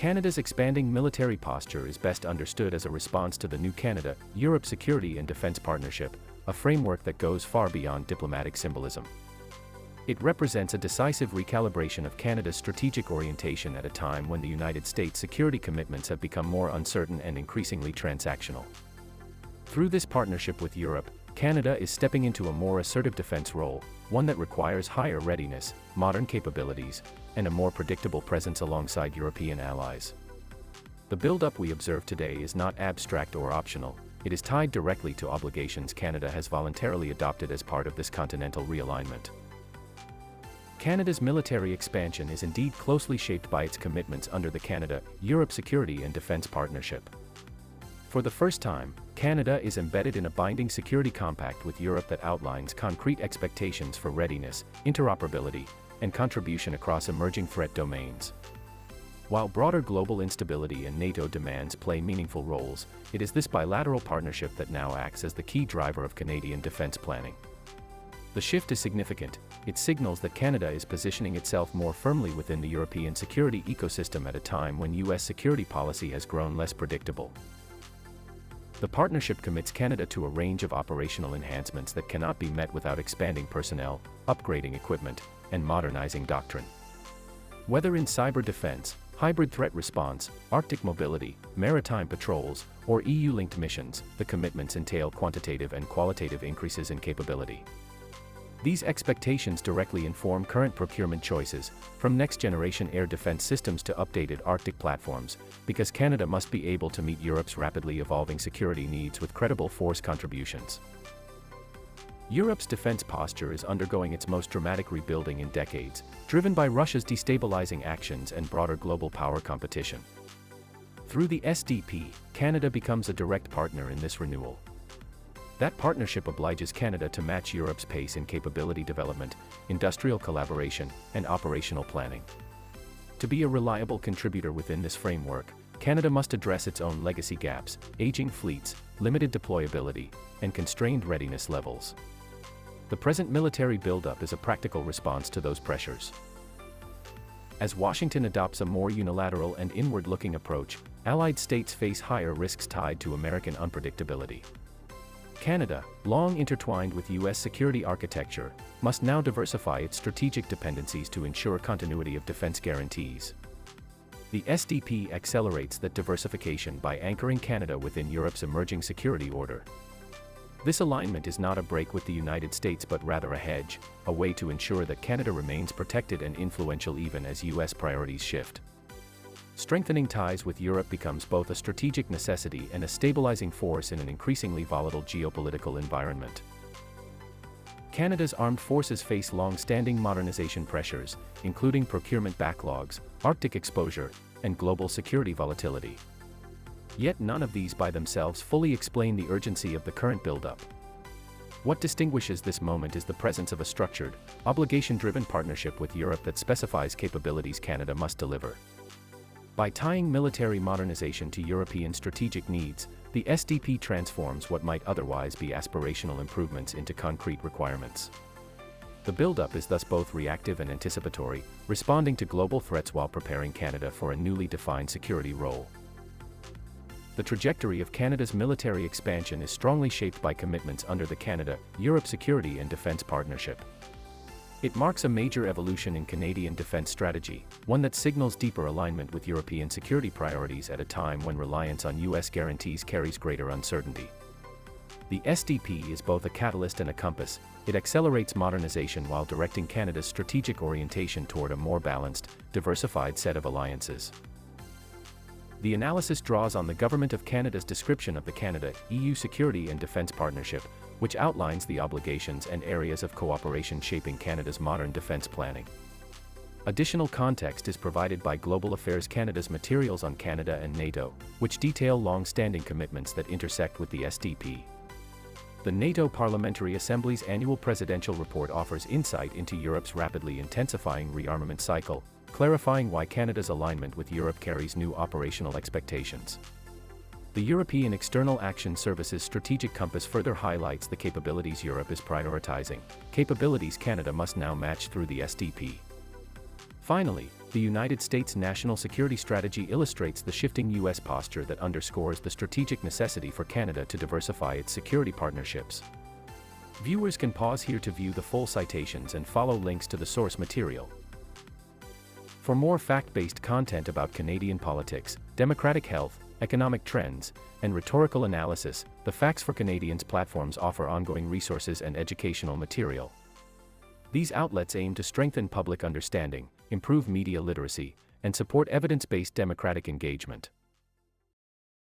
Canada's expanding military posture is best understood as a response to the new Canada-Europe Security and Defence Partnership, a framework that goes far beyond diplomatic symbolism. It represents a decisive recalibration of Canada's strategic orientation at a time when the United States' security commitments have become more uncertain and increasingly transactional. Through this partnership with Europe, Canada is stepping into a more assertive defense role, one that requires higher readiness, modern capabilities, and a more predictable presence alongside European allies. The buildup we observe today is not abstract or optional, it is tied directly to obligations Canada has voluntarily adopted as part of this continental realignment. Canada's military expansion is indeed closely shaped by its commitments under the Canada-Europe Security and Defence Partnership. For the first time, Canada is embedded in a binding security compact with Europe that outlines concrete expectations for readiness, interoperability, and contribution across emerging threat domains. While broader global instability and NATO demands play meaningful roles, it is this bilateral partnership that now acts as the key driver of Canadian defence planning. The shift is significant. It signals that Canada is positioning itself more firmly within the European security ecosystem at a time when U.S. security policy has grown less predictable. The partnership commits Canada to a range of operational enhancements that cannot be met without expanding personnel, upgrading equipment, and modernizing doctrine. Whether in cyber defense, hybrid threat response, Arctic mobility, maritime patrols, or EU-linked missions, the commitments entail quantitative and qualitative increases in capability. These expectations directly inform current procurement choices, from next-generation air defense systems to updated Arctic platforms, because Canada must be able to meet Europe's rapidly evolving security needs with credible force contributions. Europe's defense posture is undergoing its most dramatic rebuilding in decades, driven by Russia's destabilizing actions and broader global power competition. Through the SDP, Canada becomes a direct partner in this renewal. That partnership obliges Canada to match Europe's pace in capability development, industrial collaboration, and operational planning. To be a reliable contributor within this framework, Canada must address its own legacy gaps, aging fleets, limited deployability, and constrained readiness levels. The present military buildup is a practical response to those pressures. As Washington adopts a more unilateral and inward-looking approach, Allied states face higher risks tied to American unpredictability. Canada, long intertwined with U.S. security architecture, must now diversify its strategic dependencies to ensure continuity of defense guarantees. The SDP accelerates that diversification by anchoring Canada within Europe's emerging security order. This alignment is not a break with the United States but rather a hedge, a way to ensure that Canada remains protected and influential even as U.S. priorities shift. Strengthening ties with Europe becomes both a strategic necessity and a stabilizing force in an increasingly volatile geopolitical environment. Canada's armed forces face long-standing modernization pressures, including procurement backlogs, Arctic exposure, and global security volatility. Yet none of these by themselves fully explain the urgency of the current buildup. What distinguishes this moment is the presence of a structured, obligation-driven partnership with Europe that specifies capabilities Canada must deliver. By tying military modernization to European strategic needs, the SDP transforms what might otherwise be aspirational improvements into concrete requirements. The buildup is thus both reactive and anticipatory, responding to global threats while preparing Canada for a newly defined security role. The trajectory of Canada's military expansion is strongly shaped by commitments under the Canada-Europe Security and Defence Partnership. It marks a major evolution in Canadian defense strategy, one that signals deeper alignment with European security priorities at a time when reliance on U.S. guarantees carries greater uncertainty. The SDP is both a catalyst and a compass. It accelerates modernization while directing Canada's strategic orientation toward a more balanced, diversified set of alliances. The analysis draws on the Government of Canada's description of the Canada-EU Security and Defence Partnership, which outlines the obligations and areas of cooperation shaping Canada's modern defence planning. Additional context is provided by Global Affairs Canada's materials on Canada and NATO, which detail long-standing commitments that intersect with the SDP. The NATO Parliamentary Assembly's annual presidential report offers insight into Europe's rapidly intensifying rearmament cycle, clarifying why Canada's alignment with Europe carries new operational expectations. The European External Action Service's strategic compass further highlights the capabilities Europe is prioritizing, capabilities Canada must now match through the SDP. Finally, the United States national security strategy illustrates the shifting U.S. posture that underscores the strategic necessity for Canada to diversify its security partnerships. Viewers can pause here to view the full citations and follow links to the source material. For more fact-based content about Canadian politics, democratic health, economic trends, and rhetorical analysis, the Facts for Canadians platforms offer ongoing resources and educational material. These outlets aim to strengthen public understanding, improve media literacy, and support evidence-based democratic engagement.